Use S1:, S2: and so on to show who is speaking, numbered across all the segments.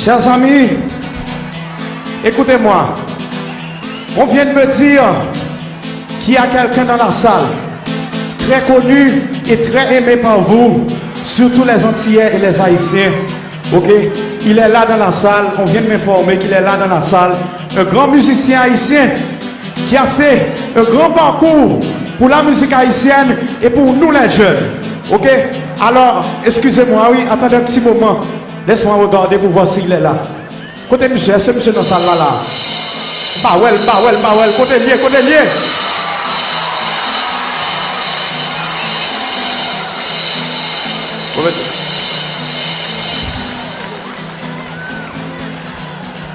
S1: Chers amis, écoutez-moi. On vient de me dire qu'il y a quelqu'un dans la salle, très connu et très aimé par vous, surtout les Antillais et les Haïtiens. Ok? Il est là dans la salle, on vient de m'informer qu'il est là dans la salle. Un grand musicien haïtien qui a fait un grand parcours pour la musique haïtienne et pour nous les jeunes. Ok? Alors, excusez-moi, oui, attendez un petit moment. Laisse-moi regarder pour voir s'il est là. Côté monsieur, est-ce que monsieur dans la salle là? Bawel, côté lié.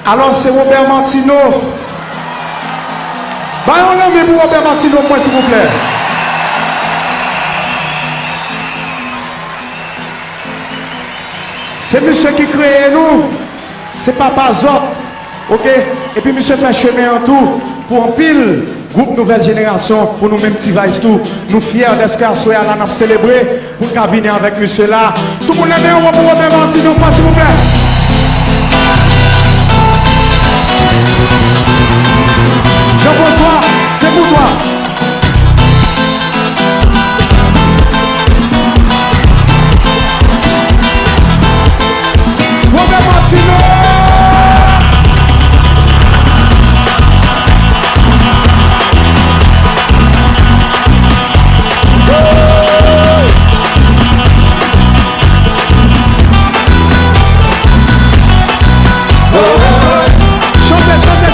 S1: Alors c'est Robert Martino. On l'a mis pour Robert Martino, moi s'il vous plaît. C'est monsieur qui crée nous. C'est Papa Zop. Ok? Et puis monsieur fait chemin en tout pour un pile groupe nouvelle génération pour nous-mêmes petits vice tout. Nous fiers d'être qu'à soir là nous célébrer pour qu'à venir avec monsieur là. Tout le monde est bien pour Robert Martino, s'il vous plaît. Jean-François, c'est pour toi. Robert Martino.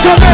S1: Chantez.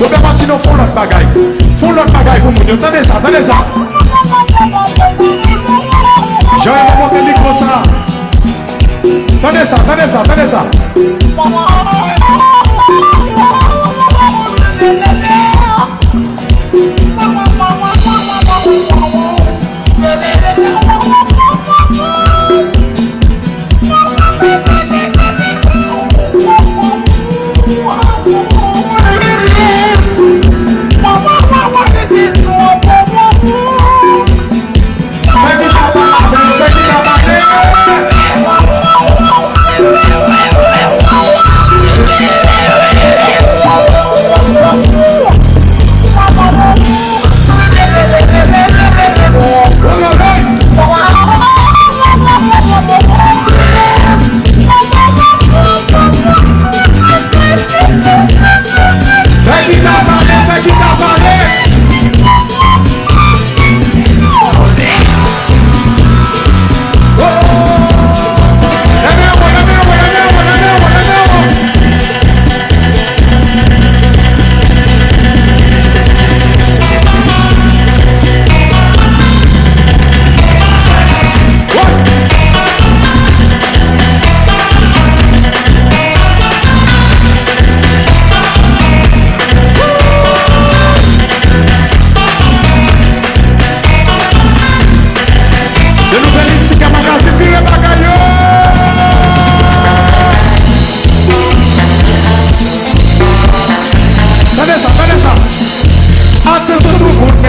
S1: Robert Martino font l'autre bagaille. Font l'autre bagaille pour nous. Attendez ça. J'aurais monté le micro ça. Attendez ça. Fais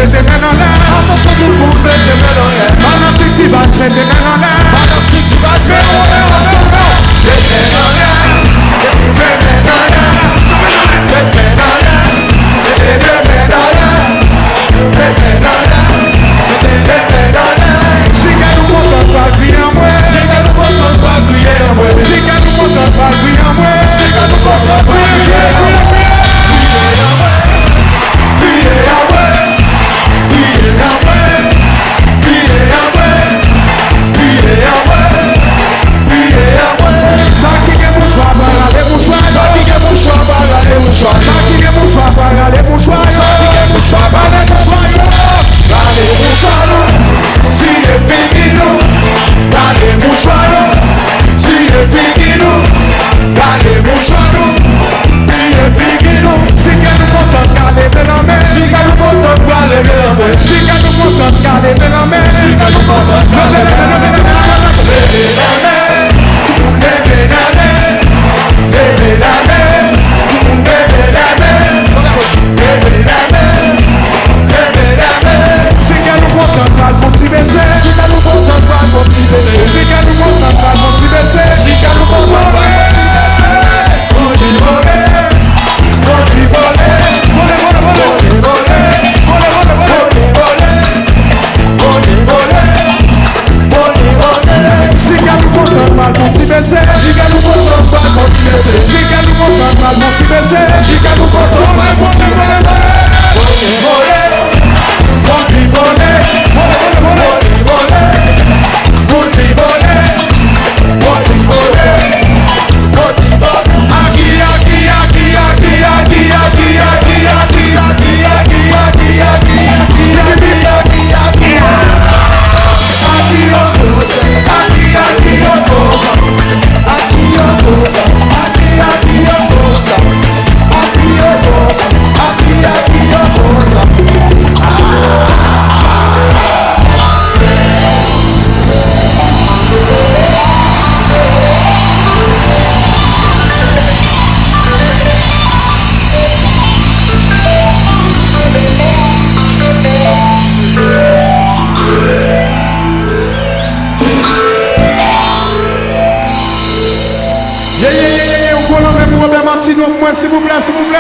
S1: mettez les mains en l'air. Attention tout le monde, mettez les mains en l'air. Pendant que tu vas, mettez les mains en l'air. Pendant que tu vas, mettez les mains en l'air. Les mains en l'air. Les mains en l'air. Les mains en l'air. Les mains en l'air. Les mains en l'air. Les mains en l'air. Si qu'elle nous montre pas crier en moi. Si qu'elle nous montre pas crier en moi. Si qu'elle nous montre pas crier en moi. Si qu'elle nous montre pas crier en moi. S'il vous plaît, s'il vous plaît.